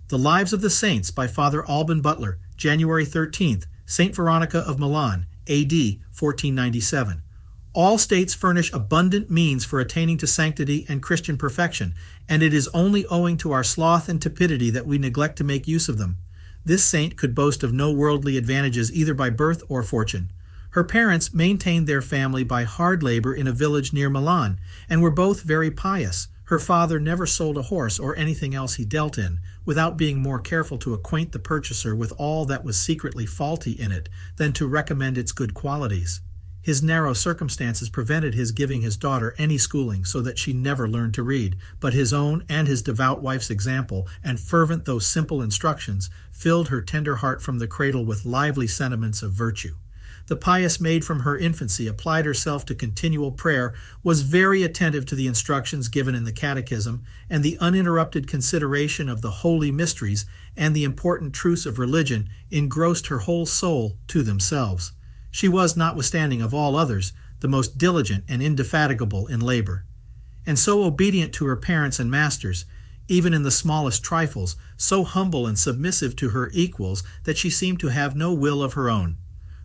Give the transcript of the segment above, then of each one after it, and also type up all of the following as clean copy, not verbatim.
The Lives of the Saints by Father Alban Butler, January 13th, St Veronica of Milan, A.D. 1497. All states furnish abundant means for attaining to sanctity and Christian perfection, and it is only owing to our sloth and tepidity that we neglect to make use of them. This saint could boast of no worldly advantages either by birth or fortune. Her parents maintained their family by hard labor in a village near Milan, and were both very pious. Her father never sold a horse or anything else he dealt in, without being more careful to acquaint the purchaser with all that was secretly faulty in it than to recommend its good qualities. His narrow circumstances prevented his giving his daughter any schooling, so that she never learned to read, but his own and his devout wife's example, and fervent though simple instructions, filled her tender heart from the cradle with lively sentiments of virtue. The pious maid from her infancy applied herself to continual prayer, was very attentive to the instructions given in the catechism, and the uninterrupted consideration of the holy mysteries and the important truths of religion engrossed her whole soul to themselves. She was, notwithstanding of all others, the most diligent and indefatigable in labor, and so obedient to her parents and masters, even in the smallest trifles, so humble and submissive to her equals that she seemed to have no will of her own.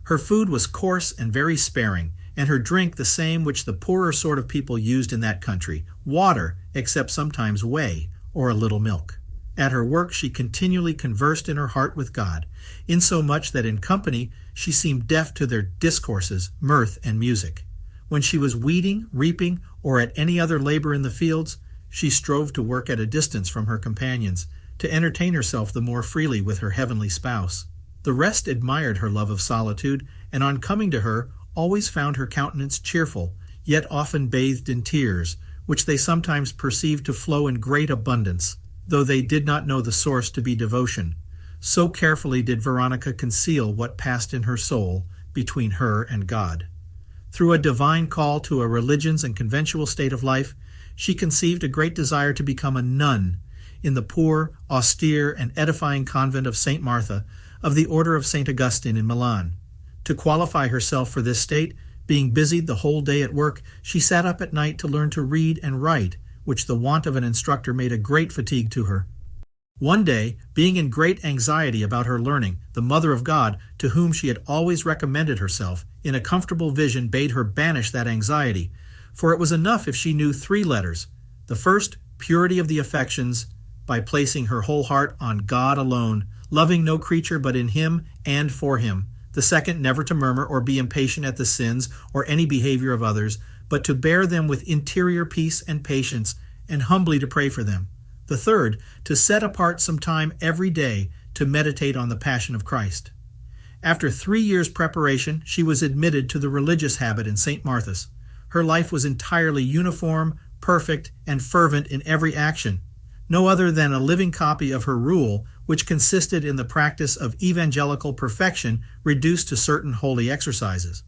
Her food was coarse and very sparing, and her drink the same which the poorer sort of people used in that country, water, except sometimes whey, or a little milk. At her work she continually conversed in her heart with God, insomuch that in company she seemed deaf to their discourses, mirth, and music. When she was weeding, reaping, or at any other labor in the fields, she strove to work at a distance from her companions, to entertain herself the more freely with her heavenly spouse. The rest admired her love of solitude, and on coming to her, always found her countenance cheerful, yet often bathed in tears, which they sometimes perceived to flow in great abundance, though they did not know the source to be devotion. So carefully did Veronica conceal what passed in her soul between her and God. Through a divine call to a religious and conventual state of life, she conceived a great desire to become a nun in the poor, austere, and edifying convent of St. Martha, of the order of St. Augustine in Milan. To qualify herself for this state, being busied the whole day at work, she sat up at night to learn to read and write, which the want of an instructor made a great fatigue to her. One day, being in great anxiety about her learning, the Mother of God, to whom she had always recommended herself, in a comfortable vision bade her banish that anxiety, for it was enough if she knew 3 letters. The first, purity of the affections, by placing her whole heart on God alone, loving no creature but in Him and for Him. The second, never to murmur or be impatient at the sins or any behavior of others, but to bear them with interior peace and patience, and humbly to pray for them. The third, to set apart some time every day to meditate on the Passion of Christ. After 3 years' preparation, she was admitted to the religious habit in St. Martha's. Her life was entirely uniform, perfect, and fervent in every action, no other than a living copy of her rule, which consisted in the practice of evangelical perfection reduced to certain holy exercises.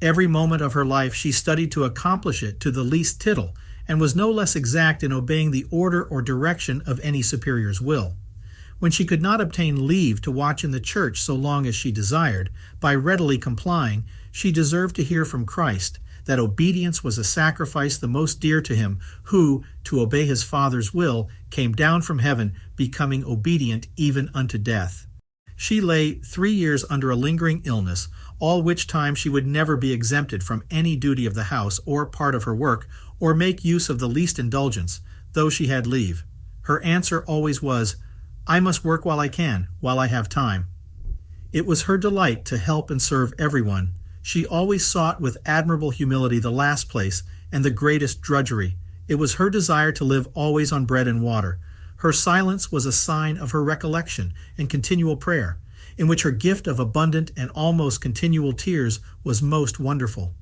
Every moment of her life she studied to accomplish it to the least tittle, and was no less exact in obeying the order or direction of any superior's will. When she could not obtain leave to watch in the church so long as she desired, by readily complying, she deserved to hear from Christ that obedience was a sacrifice the most dear to Him, who, to obey His Father's will, came down from heaven, becoming obedient even unto death. She lay 3 years under a lingering illness, all which time she would never be exempted from any duty of the house or part of her work, or make use of the least indulgence, though she had leave. Her answer always was, "I must work while I can, while I have time." It was her delight to help and serve everyone. She always sought with admirable humility the last place and the greatest drudgery. It was her desire to live always on bread and water. Her silence was a sign of her recollection and continual prayer, in which her gift of abundant and almost continual tears was most wonderful.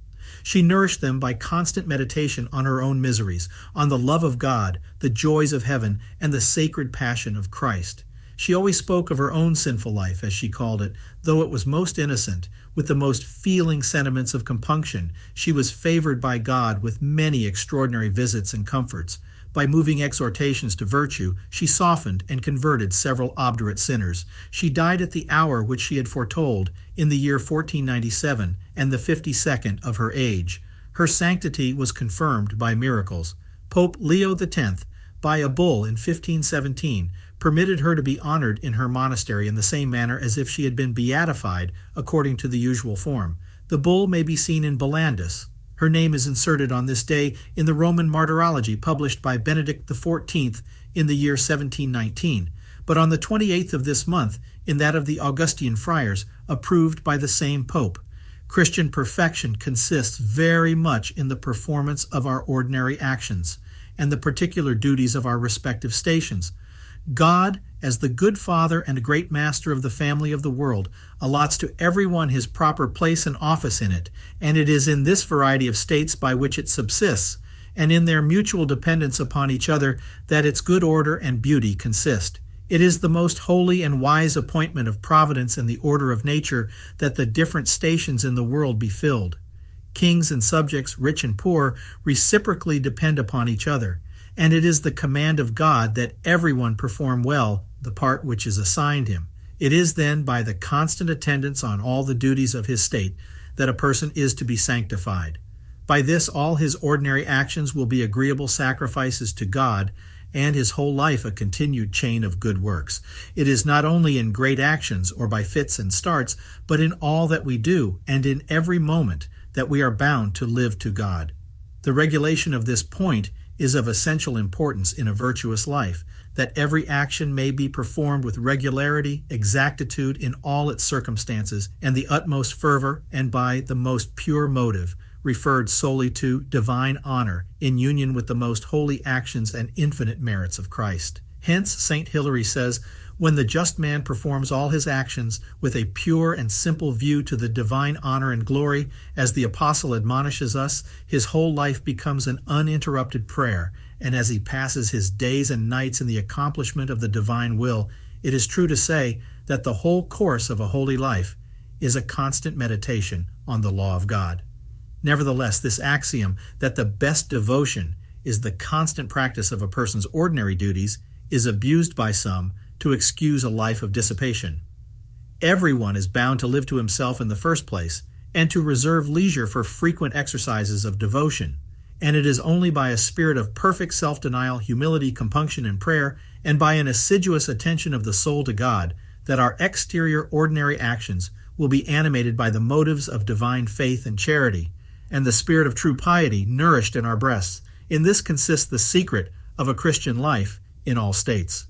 She nourished them by constant meditation on her own miseries, on the love of God, the joys of heaven, and the sacred passion of Christ. She always spoke of her own sinful life, as she called it, though it was most innocent, with the most feeling sentiments of compunction. She was favored by God with many extraordinary visits and comforts. By moving exhortations to virtue, she softened and converted several obdurate sinners. She died at the hour which she had foretold, in the year 1497, and the 52nd of her age. Her sanctity was confirmed by miracles. Pope Leo X, by a bull in 1517, permitted her to be honored in her monastery in the same manner as if she had been beatified according to the usual form. The bull may be seen in Bollandus. Her name is inserted on this day in the Roman Martyrology published by Benedict XIV in the year 1719, but on the 28th of this month in that of the Augustinian friars, approved by the same pope. Christian perfection consists very much in the performance of our ordinary actions and the particular duties of our respective stations. God, as the good Father and great Master of the family of the world, allots to everyone his proper place and office in it, and it is in this variety of states by which it subsists, and in their mutual dependence upon each other, that its good order and beauty consist. It is the most holy and wise appointment of providence and the order of nature that the different stations in the world be filled. Kings and subjects, rich and poor, reciprocally depend upon each other, and it is the command of God that everyone perform well the part which is assigned him. It is then by the constant attendance on all the duties of his state that a person is to be sanctified. By this all his ordinary actions will be agreeable sacrifices to God, and his whole life a continued chain of good works. It is not only in great actions or by fits and starts, but in all that we do and in every moment that we are bound to live to God. The regulation of this point is of essential importance in a virtuous life, that every action may be performed with regularity, exactitude in all its circumstances, and the utmost fervor, and by the most pure motive, referred solely to divine honor in union with the most holy actions and infinite merits of Christ. Hence, St. Hilary says, when the just man performs all his actions with a pure and simple view to the divine honor and glory, as the apostle admonishes us, his whole life becomes an uninterrupted prayer, and as he passes his days and nights in the accomplishment of the divine will, it is true to say that the whole course of a holy life is a constant meditation on the law of God. Nevertheless, this axiom that the best devotion is the constant practice of a person's ordinary duties is abused by some to excuse a life of dissipation. Everyone is bound to live to himself in the first place, and to reserve leisure for frequent exercises of devotion, and it is only by a spirit of perfect self-denial, humility, compunction, and prayer, and by an assiduous attention of the soul to God, that our exterior ordinary actions will be animated by the motives of divine faith and charity, and the spirit of true piety nourished in our breasts. In this consists the secret of a Christian life in all states.